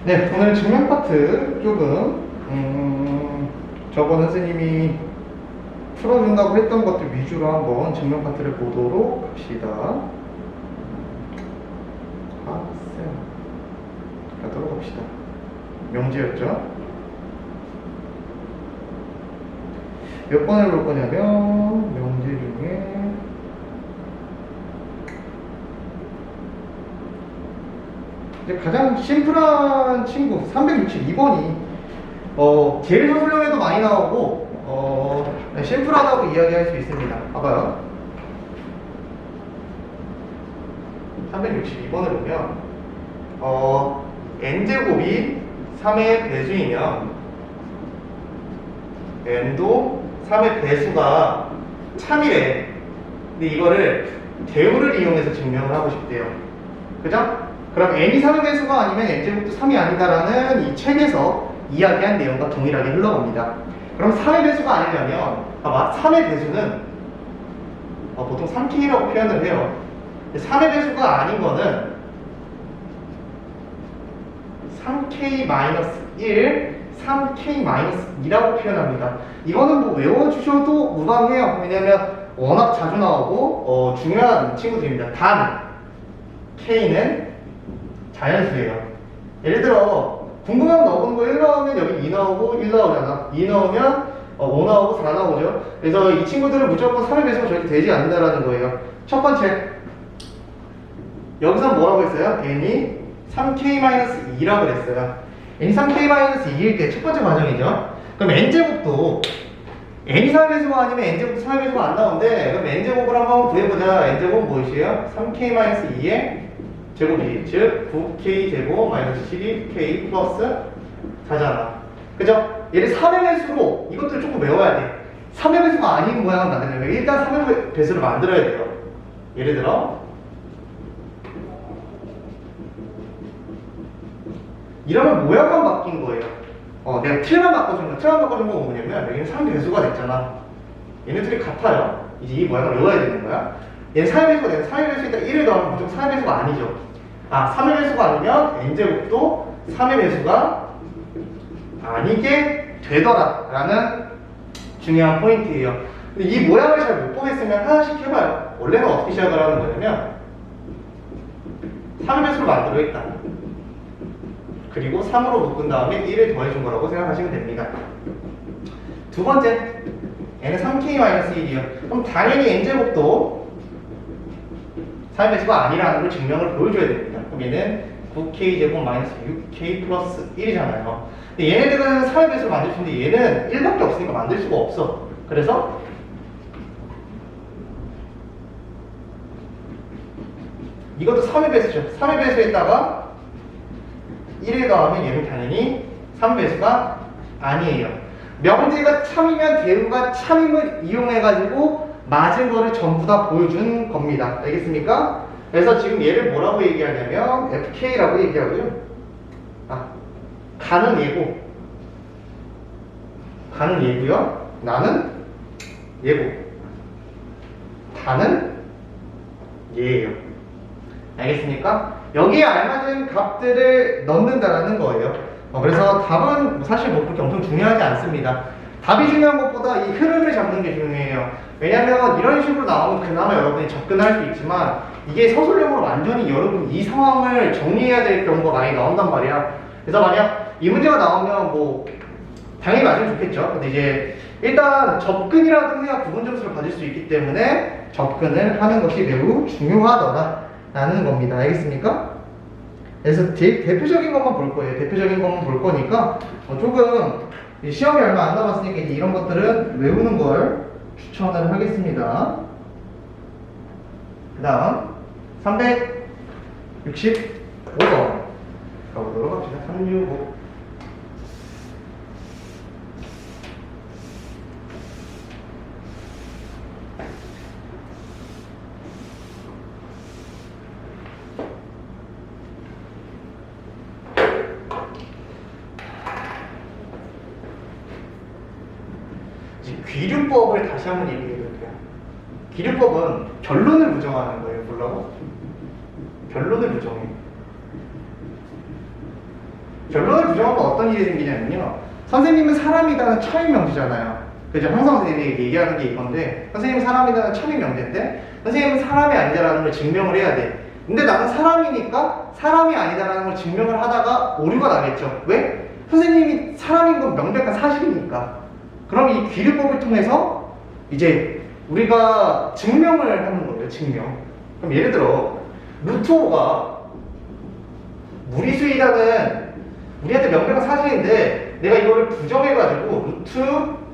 네, 오늘 증명 파트 조금 저번 선생님이 풀어준다고 했던 것들 위주로 한번 증명 파트를 보도록 합시다. 가도록 합시다. 명제였죠? 몇 번을 볼 거냐면 명제 중에 이제 가장 심플한 친구 362번이 제일 서술형에도 많이 나오고 심플하다고 이야기할 수 있습니다. 봐봐요. 362번을 보면 n제곱이 3의 배수이면 n도 3의 배수가 참이래. 근데 이거를 대우를 이용해서 증명을 하고 싶대요. 그죠? 그럼 n이 3의 배수가 아니면 n제곱도 3이 아니다라는 이 책에서 이야기한 내용과 동일하게 흘러갑니다. 그럼 3의 배수가 아니려면 봐봐, 3의 배수는 보통 3k라고 표현을 해요. 3의 배수가 아닌 거는 3k-1, 3k-2라고 표현합니다. 이거는 뭐 외워주셔도 무방해요. 왜냐면 워낙 자주 나오고 중요한 친구들입니다. 단 k는 자연수예요. 예를 들어 궁금한 넣은 거 1 나오면 여기 2 나오고 1 나오잖아. 2 넣으면 5 나오고 4 나오죠. 그래서 이 친구들은 무조건 3의 배수가 절대 되지 않는다라는 거예요. 첫 번째, 여기서 뭐라고 했어요? n이 3k-2라고 그랬어요. n이 3k-2일 때 첫 번째 과정이죠. 그럼 n제곱도 n이 3의 배수가 아니면 n제곱도 3의 배수가 안 나오는데, 그럼 n제곱을 한번 구해보자. n제곱은 무엇이에요? 3k-2의 제곱이, 즉 9k 제곱 마이너스 12k 플러스 4잖아. 그죠? 얘를 3의 배수로 이것들을 조금 외워야 돼. 3의 배수가 아닌 모양을 만들려면 일단 3의 배수를 만들어야 돼요. 예를 들어 이러면 모양만 바뀐 거예요. 내가 틀만 바꿔준 거. 틀만 바꿔준 건 뭐냐면 여기는 3의 배수가 됐잖아. 얘네들이 같아요. 이제 이 모양을 외워야 되는 거야. 얘는 3의 배수가 되면 3의 배수에다 1을 더하면 무조건 3의 배수가 아니죠. 3의 배수가 아니면 n제곱도 3의 배수가 아니게 되더라 라는 중요한 포인트예요. 근데 이 모양을 잘 못 보겠으면 하나씩 해봐요. 원래는 어떻게 시작을 하는 거냐면 3의 배수를 만들어 일단, 그리고 3으로 묶은 다음에 1을 더해준 거라고 생각하시면 됩니다. 두 번째, n은 3k-1이요. 그럼 당연히 n제곱도 3의 배수가 아니라는 걸 증명을 보여줘야 됩니다. 그럼 얘는 9k 제곱 마이너스 6k 플러스 1이잖아요. 근데 얘네들은 3의 배수를 만들 수 있는데 얘는 1밖에 없으니까 만들 수가 없어. 그래서 이것도 3의 배수죠. 3의 배수에다가 1을 더하면 얘는 당연히 3배수가 아니에요. 명제가 참이면 대우가 참임을 이용해가지고 맞은 거를 전부 다 보여준 겁니다. 알겠습니까? 그래서 지금 얘를 뭐라고 얘기하냐면 FK라고 얘기하고요. 가는 예고. 가는 예고요. 나는 예고. 다는 예예요. 알겠습니까? 여기에 알맞은 값들을 넣는다라는 거예요. 그래서 답은 사실 뭐 그렇게 엄청 중요하지 않습니다. 답이 중요한 것보다 이 흐름을 잡는 게 중요해요. 왜냐면 이런 식으로 나오면 그나마 여러분이 접근할 수 있지만 이게 서술형으로 완전히 여러분 이 상황을 정리해야 될 경우가 많이 나온단 말이야. 그래서 만약 이 문제가 나오면 뭐 당연히 맞으면 좋겠죠. 근데 이제 일단 접근이라도 해야 구분 점수를 받을 수 있기 때문에 접근을 하는 것이 매우 중요하더라 라는 겁니다. 알겠습니까? 그래서 대표적인 것만 볼 거예요. 대표적인 것만 볼 거니까 조금 시험이 얼마 안 남았으니까 이제 이런 것들은 외우는 걸 추천을 하겠습니다. 그 다음 365번 가보도록 합시다. 365. 귀류법을 다시 한번 얘기해 볼게요. 귀류법은 결론을 부정하는 거예요. 뭐라고? 결론을 부정해. 결론을 부정하면 어떤 일이 생기냐면요. 선생님은 사람이다는 처인 명제잖아요. 그죠? 항상 선생님이 얘기하는 게 이건데, 선생님은 사람이다는 처인 명제인데, 선생님은 사람이 아니다라는 걸 증명을 해야 돼. 근데 나는 사람이니까 사람이 아니다라는 걸 증명을 하다가 오류가 나겠죠. 왜? 선생님이 사람인 건 명백한 사실이니까. 그럼 이 귀류법을 통해서 이제 우리가 증명을 하는 거예요. 증명. 그럼 예를 들어 루트 5가 무리수이라는 우리한테 명백한 사실인데 내가 이거를 부정해가지고 루트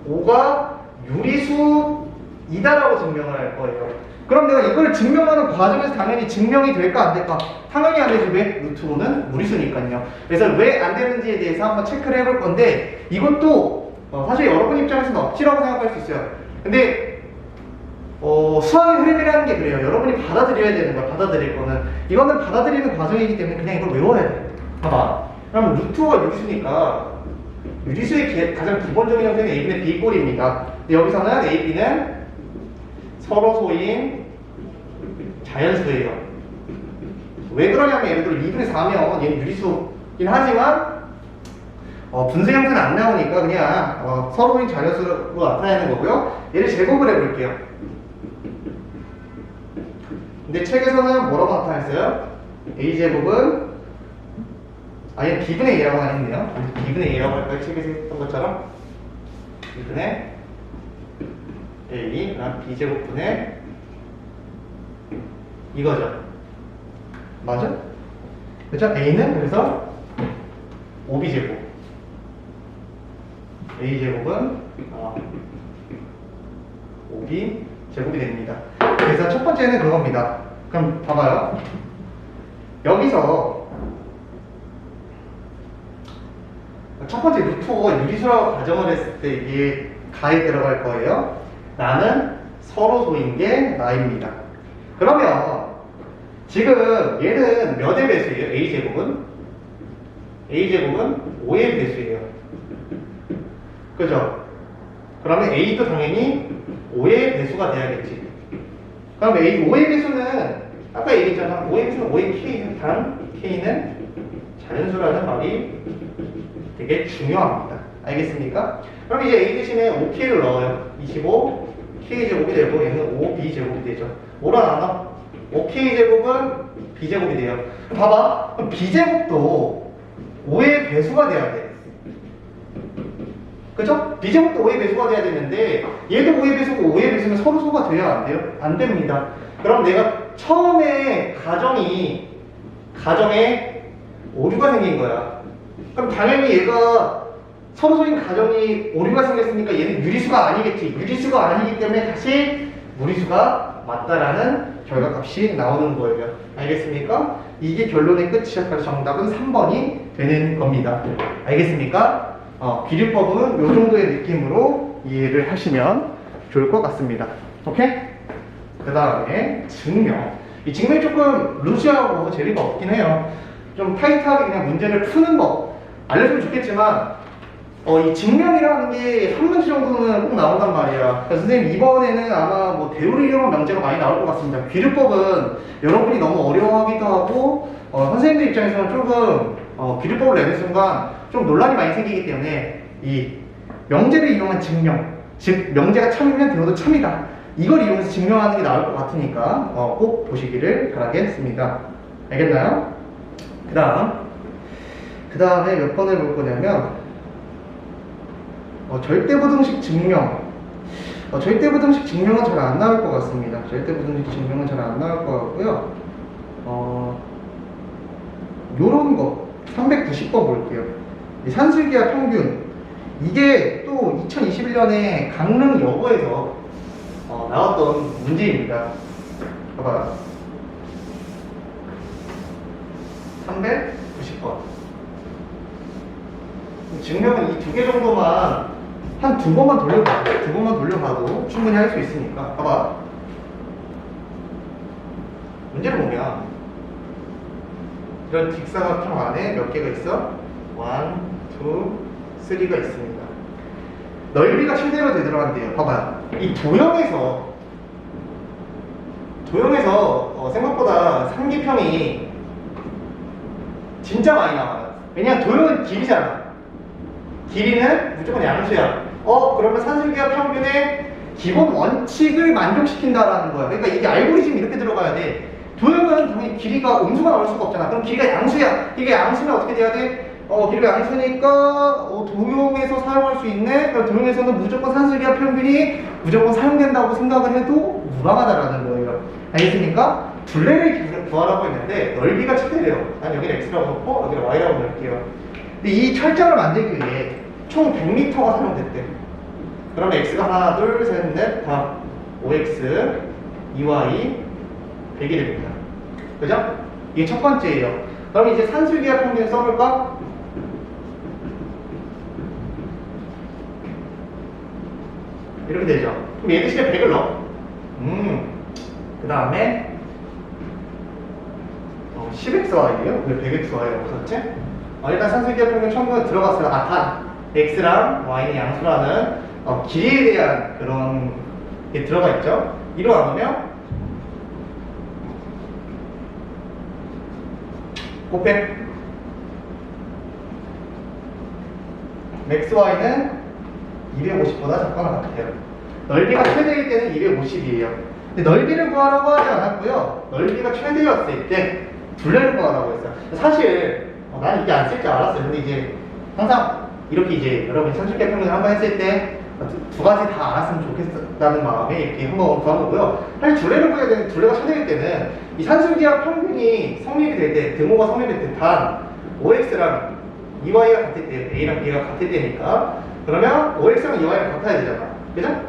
5가 유리수이다라고 증명을 할 거예요. 그럼 내가 이걸 증명하는 과정에서 당연히 증명이 될까 안 될까? 당연히 안 되지. 왜? 루트 5는 무리수니까요. 그래서 왜 안 되는지에 대해서 한번 체크를 해볼 건데, 이것도 사실 여러분 입장에서는 억지라고 생각할 수 있어요. 근데 수학의 흐름이라는 게 그래요. 여러분이 받아들여야 되는 거야. 받아들일 거는 이거는 받아들이는 과정이기 때문에 그냥 이걸 외워야 돼. 봐봐. 그럼 루트 5가 유리수니까 유리수의 가장 기본적인 형태는 AB는 B꼴입니다. 근데 여기서는 AB는 서로 소인 자연수예요. 왜 그러냐면 예를 들어 2분의 4면 얘는 유리수긴 하지만 분수 형태는 안 나오니까 그냥 서로 소인 자연수로 나타내는 거고요. 얘를 제곱을 해볼게요. 근데 책에서는 뭐라고 나타냈어요? A제곱은 얘는 B분의 A라고 하겠네요. B분의 A라고 할까요? 책에서 했던 것처럼 B분의 A, 그다음 B제곱분의 이거죠. 맞아? 그렇죠? A는 그래서 5B제곱, A제곱은 5B제곱이 됩니다. 그래서 첫 번째는 그겁니다. 그럼 봐봐요. 여기서 첫 번째 루트 5가 유리수라고 가정을 했을 때 이게 가에 들어갈 거예요. 나는 서로 소인 게 나입니다. 그러면 지금 얘는 몇의 배수예요? A제곱은 5의 배수예요. 그죠? 그러면 A도 당연히 5의 배수가 돼야겠지. 그럼 5의 배수는 아까 얘기했잖아. 5의 배수는 5의 K, 단 K는 자연수라는 말이 되게 중요합니다. 알겠습니까? 그럼 이제 A 대신에 5K를 넣어요. 25 K제곱이 되고 얘는 5B제곱이 되죠. 뭐라 나눠? 5K제곱은 B제곱이 돼요. 봐봐. 그럼 B제곱도 5의 배수가 돼야 돼. 그죠? B제곱도 5의 배수가 돼야 되는데 얘도 5의 배수고 5의 배수는 서로 소가 돼야 안 돼요? 안 됩니다. 그럼 내가 처음에 가정에 오류가 생긴 거야. 그럼 당연히 얘가 서로 소인 가정이 오류가 생겼으니까 얘는 유리수가 아니겠지. 유리수가 아니기 때문에 다시 무리수가 맞다라는 결과값이 나오는 거예요. 알겠습니까? 이게 결론의 끝이야. 그래서 정답은 3번이 되는 겁니다. 알겠습니까? 비례법은 이 정도의 느낌으로 이해를 하시면 좋을 것 같습니다. 오케이? 그 다음에 증명. 이 증명이 조금 루즈하고 재미가 없긴 해요. 좀 타이트하게 그냥 문제를 푸는 법 알려주면 좋겠지만 이 증명이라는 게 한 문제 정도는 꼭 나온단 말이야. 그래서 선생님 이번에는 아마 뭐 대우를 이용한 명제가 많이 나올 것 같습니다. 비례법은 여러분이 너무 어려워하기도 하고 선생님들 입장에서는 조금 비례법을 내는 순간 좀 논란이 많이 생기기 때문에 이 명제를 이용한 증명, 즉 명제가 참이면 대우도 참이다. 이걸 이용해서 증명하는 게 나올 것 같으니까 꼭 보시기를 바라겠습니다. 알겠나요? 그 다음에 몇 번을 볼 거냐면 절대부등식 증명. 절대부등식 증명은 잘 안 나올 것 같습니다. 절대부등식 증명은 잘 안 나올 것 같고요. 요런 거 390번 볼게요. 이 산술기하 평균. 이게 또 2021년에 강릉 여고에서 나왔던 문제입니다. 봐봐요. 390번. 증명은 이 두 개 정도만 한 두 번만 돌려봐도 충분히 할 수 있으니까. 봐봐. 문제를 보면 이런 직사각형 안에 몇 개가 있어? 1, 2, 3가 있습니다. 넓이가 최대로 되더라는데요. 봐봐요. 이 도형에서 생각보다 삼기평이 진짜 많이 나와요. 왜냐면 도형은 길이잖아. 길이는 무조건 양수야. 그러면 산술기하 평균의 기본 원칙을 만족시킨다라는 거야. 그러니까 이게 알고리즘이 이렇게 들어가야 돼. 도형은 당연히 길이가 음수가 나올 수가 없잖아. 그럼 길이가 양수야. 이게 양수면 어떻게 돼야 돼? 길이가 양수니까 도형에서 사용할 수 있네. 그럼 도형에서는 무조건 산술기하 평균이 무조건 사용된다고 생각을 해도 무방하다라는 거예요. 알겠습니까? 둘레를 구하라고 했는데 넓이가 최대래요. 난 여기를 x라고 놓고 여기를 y라고 넣을게요. 근데 이 철장을 만들기 위해 총 100m가 사용됐대. 그러면 x가 하나, 둘, 셋, 넷, 다 5x, 2y, 100이 됩니다. 그죠? 이게 첫 번째예요. 그럼 이제 산술기하 평균 써볼까? 이렇게 되죠. 그럼 얘 대신에 100을 넣어. 그 다음에 10xy예요? 왜 100xy라고 썼지? 일단 산술기하 평균 처음부터 들어갔어요. 단 x랑 y는 양수라는 길이에 대한 그런 게 들어가 있죠. 이로 나누면 곱해 xy는 250보다 작거나 같아요. 넓이가 최대일 때는 250이에요. 근데 넓이를 구하라고 하지 않았고요. 넓이가 최대였을 때 둘레를 구하라고 했어요. 사실 난 이게 안 쓸 줄 알았어요. 근데 이제 항상 이렇게 이제 여러분이 산술기하 평균을 한번 했을 때 두 가지 다 알았으면 좋겠다는 마음에 이렇게 한번 구한 거고요. 사실 둘레를 구해야 되는 둘레가 최대일 때는 이 산술기하 평균이 성립이 될 때, 등호가 성립이 될 때 단 5x랑 2y가 같을 때, a랑 b가 같을 때니까 그러면 5x랑 2y랑 같아야 되잖아. 그죠?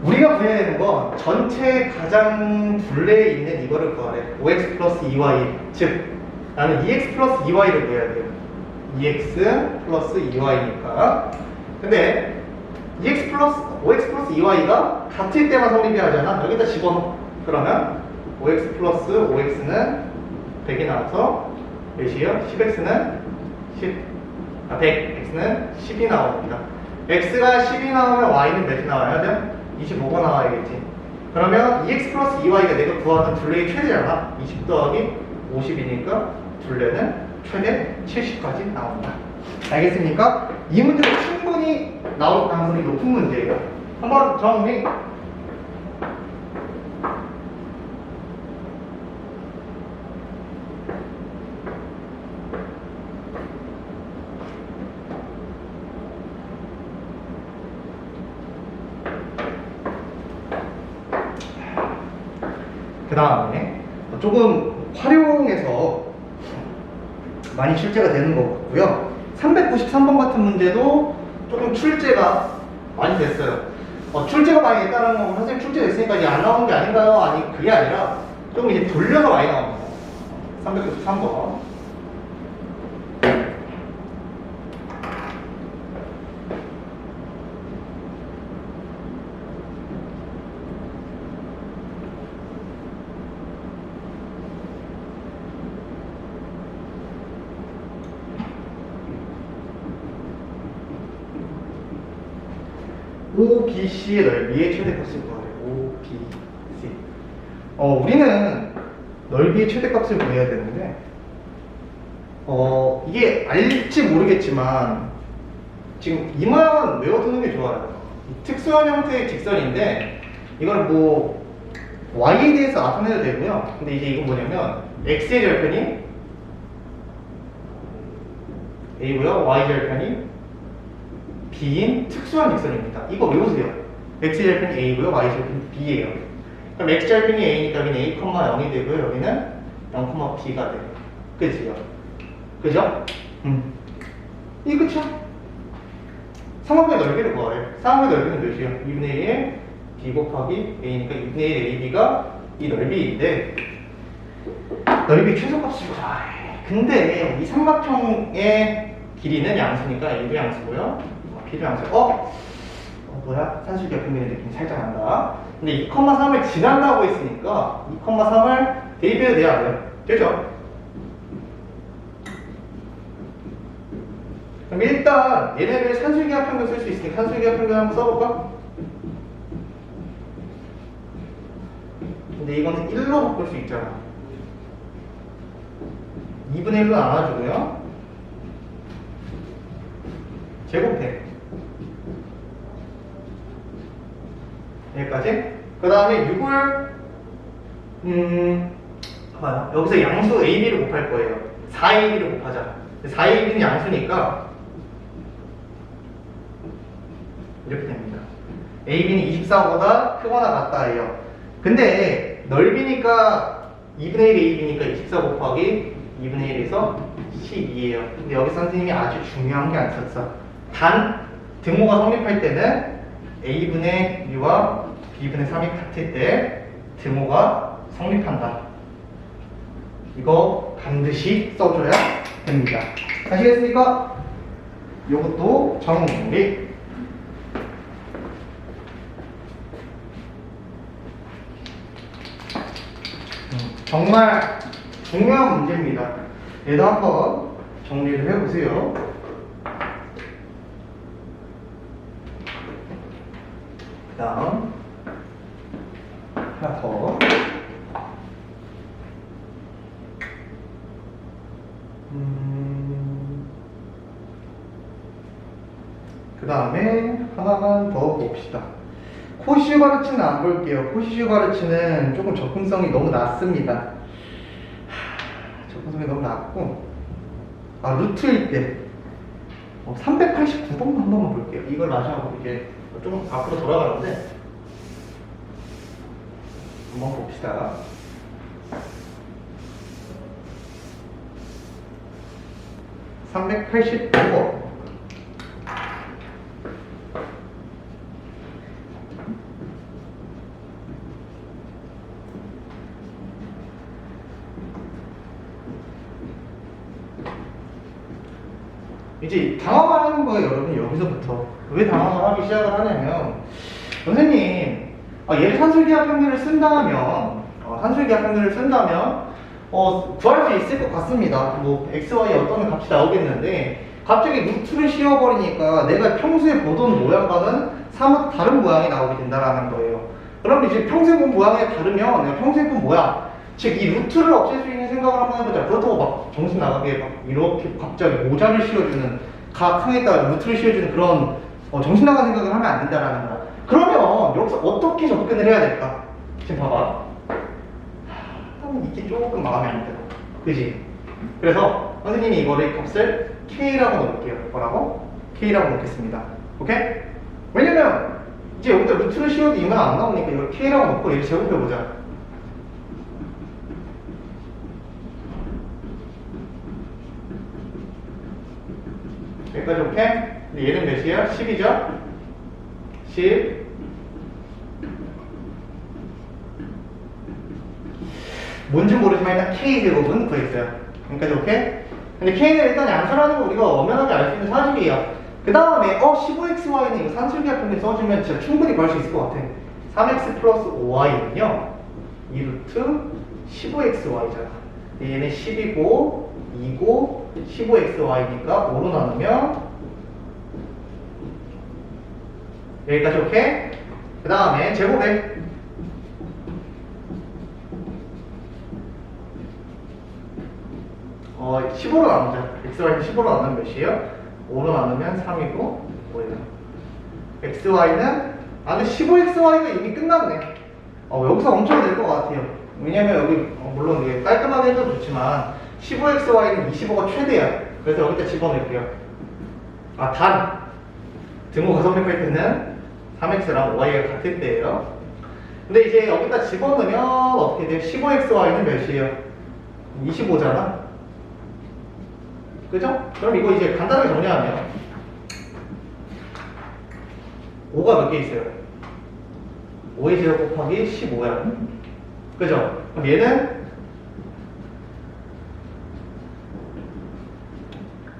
우리가 구해야 되는 건 전체 가장 둘레에 있는 이거를 구하래. 5x 플러스 2y. 즉, 나는 2x 플러스 2y를 구해야 돼요. 2x 플러스 2y니까. 근데 2x 플러스 5x 플러스 2y가 같을 때만 성립이 하잖아. 여기다 집어넣어. 그러면 5x 플러스 5x는 100이 나와서 몇이에요? 10x는 10. 100. x는 10이 나옵니다. x가 10이 나오면 y는 몇이 나와야 돼? 25가 나와야겠지. 그러면 2x 플러스 2y가 내가 구하는 둘레의 최대잖아. 20 더하기 50이니까 둘레는 최대 70까지 나온다. 알겠습니까? 이 문제도 충분히 나올 가능성이 높은 문제예요. 한번 정리. 그 다음에 조금 활용해서 많이 출제가 되는 것 같고요. 393번 같은 문제도 조금 출제가 많이 됐어요. 출제가 많이 됐다는 건 선생님 출제 됐으니까 이제 안 나오는 게 아닌가요? 아니, 그게 아니라 조금 이제 돌려서 많이 나옵니다. 393번. OBC의 넓이의 최대값을 구하래. OBC. 우리는 넓이의 최대값을 구해야 되는데, 이게 알지 모르겠지만, 지금 이 모양은 외워두는 게 좋아요. 이 특수한 형태의 직선인데, 이걸 뭐, y에 대해서 나타내도 되고요. 근데 이제 이건 뭐냐면, x의 절편이 a고요, y 절편이 b인 특수한 직선입니다. 이거 외우세요. x 절편이 a고요, y 절편이 b예요. 그럼 x 절편이 a니까 여기는 a, 0이 되고요, 여기는 0, b가 돼요. 그치요? 그죠? 이 끝이야. 삼각형의 넓이를 구하래. 삼각형의 넓이는 몇이에요? 2분의 1 b 곱하기 a니까 2분의 1 ab가 이 넓이인데, 넓이 최소값을 구하래. 근데 이 삼각형의 길이는 양수니까 a도 양수고요, b도 양수. 뭐야? 산술기하 평균의 느낌이 살짝 난다. 근데 2,3을 지난다고 했으니까 2,3을 대입해도 돼야 돼요. 되죠? 그럼 일단 얘네를 산술기하 평균 쓸 수 있으니까 산술기하 평균 한번 써볼까? 근데 이거는 1로 바꿀 수 있잖아. 2분의 1로 나눠주고요. 제곱해. 여기까지. 그 다음에 6을 봐요. 여기서 양수 AB를 곱할 거예요. 4AB를 곱하자. 4AB는 양수니까 이렇게 됩니다. AB는 24보다 크거나 같다예요. 근데 넓이니까 2분의 1 AB니까 24 곱하기 2분의 1에서 12예요. 근데 여기 선생님이 아주 중요한 게 안 썼어. 단 등호가 성립할 때는 A분의 2와 B분의 3이 같을 때 등호가 성립한다. 이거 반드시 써줘야 됩니다. 아시겠습니까? 이것도 정리. 정말 중요한 문제입니다. 얘도 한번 정리를 해보세요. 그 다음 하나 더. 그 다음에 하나만 더 봅시다. 코시슈바르츠는 안 볼게요. 코시슈바르츠는 조금 접근성이 너무 낮습니다. 접근성이 너무 낮고, 루트일 때 389번만 한 번만 볼게요. 이걸 마지막으로 이제 좀 앞으로 돌아가는데 한번 봅시다. (389번) 이제 당황을 하는 거예요, 여러분. 여기서부터 왜 당황을 하기 시작을 하냐면, 선생님, 얘를 산술계합평면을 쓴다면 구할 수 있을 것 같습니다. 뭐 x, y 어떤 값이 나오겠는데 갑자기 루트를 씌워버리니까 내가 평소에 보던 모양과는 사뭇 다른 모양이 나오게 된다라는 거예요. 그럼 이제 평소에 본 모양이 다르면 내가 평소에 본 모양, 즉 이 루트를 없앨 수 있는 생각을 한번 해보자. 그렇다고 막 정신 나가게 막 이렇게 갑자기 모자를 씌워주는, 각 항에다가 루트를 씌워주는 그런 정신 나간 생각을 하면 안 된다라는 거야. 그러면 여기서 어떻게 접근을 해야 될까? 지금 봐봐. 이게 조금 마음에 안 들어. 그지? 그래서 선생님이 이거를 값을 K라고 넣을게요. 뭐라고? K라고 넣겠습니다. 오케이? 왜냐면 이제 여기다 루트를 씌워도 이만 안 나오니까 이걸 K라고 넣고 얘를 제곱해보자. 여기까지 오케이? 근데 얘는 몇이야? 10이죠? 10. 뭔지 모르지만 일단 K제곱은 구했어요. 여기까지 오케이? 근데 K는 일단 양수라는 거 우리가 엄연하게 알 수 있는 사실이에요. 그 다음에 15xy는 이거 산술계합평면 써주면 진짜 충분히 구할 수 있을 것 같아. 3x 플러스 5y는요 2루트 15xy잖아. 얘는 10이고 2고 15xy니까 5로 나누면 여기까지 오케이? 그 다음에 제곱해. 15로 나누자. xy는 15로 나누면 몇이에요? 5로 나누면 3이고 5예요. xy는 근데 15xy가 이미 끝났네. 여기서 엄청 될 것 같아요. 왜냐면 여기 물론 이게 깔끔하게 해도 좋지만 15xy는 25가 최대야. 그래서 여기다 집어넣을게요. 단 등호가 성립할 때는 3x랑 y가 같을 때예요. 근데 이제 여기다 집어넣으면 어떻게 돼요? 15xy는 몇이에요? 25잖아. 그죠? 그럼 이거 이제 간단하게 정리하면 5가 몇 개 있어요? 5의 제곱 곱하기 15야. 그죠? 그럼 얘는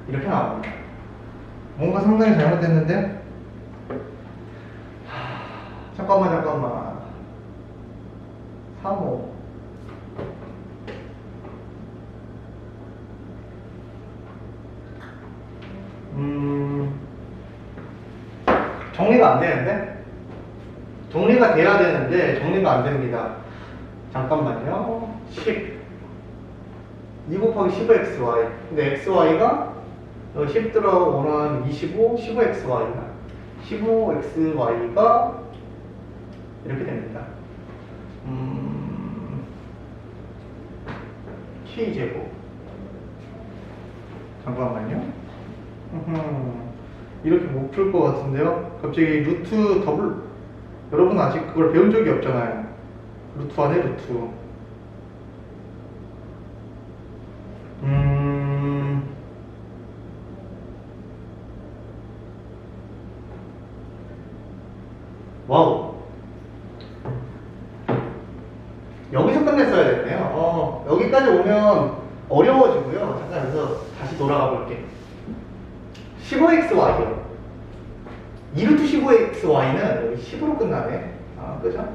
이렇게 나옵니다. 뭔가 상당히 잘못됐는데? 잠깐만 3호 정리가 안 되는데? 정리가 돼야 되는데 정리가 안 됩니다. 잠깐만요. 10 2 곱하기 15xy. 근데 xy가 10 들어오는 25, 15xy가 15xy가 이렇게 됩니다. k제곱. 잠깐만요. 이렇게 못 풀 것 같은데요. 갑자기 루트 더블. 여러분 아직 그걸 배운 적이 없잖아요. 루트 안에 루트. 와우. 여기서 끝냈어야 됐네요. 여기까지 오면 어려워지고요. 잠깐 여기서 다시 돌아가 볼게. 15xy요. 2루트 15xy는 여기 10으로 끝나네. 그죠?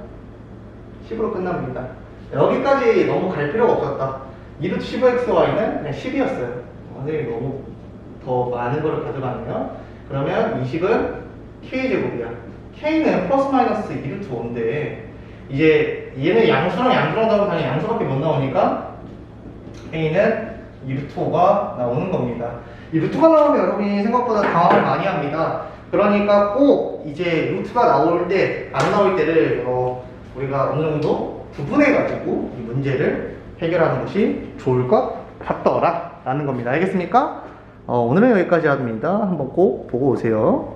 10으로 끝납니다. 여기까지 너무 갈 필요가 없었다. 2루트 15xy는 그냥 10이었어요. 선생님이 너무 더 많은 거를 가져갔네요. 그러면 20은 k제곱이야. k는 플러스 마이너스 2루트 5인데 이제 얘는 양수랑 양수랑 더하면 당연히 양수밖에 못 나오니까 k는 2루트 5가 나오는 겁니다. 이 루트가 나오면 여러분이 생각보다 당황을 많이 합니다. 그러니까 꼭 이제 루트가 나올 때, 안 나올 때를 우리가 어느 정도 구분해가지고 이 문제를 해결하는 것이 좋을 것 같더라 라는 겁니다. 알겠습니까? 오늘은 여기까지 합니다. 한번 꼭 보고 오세요.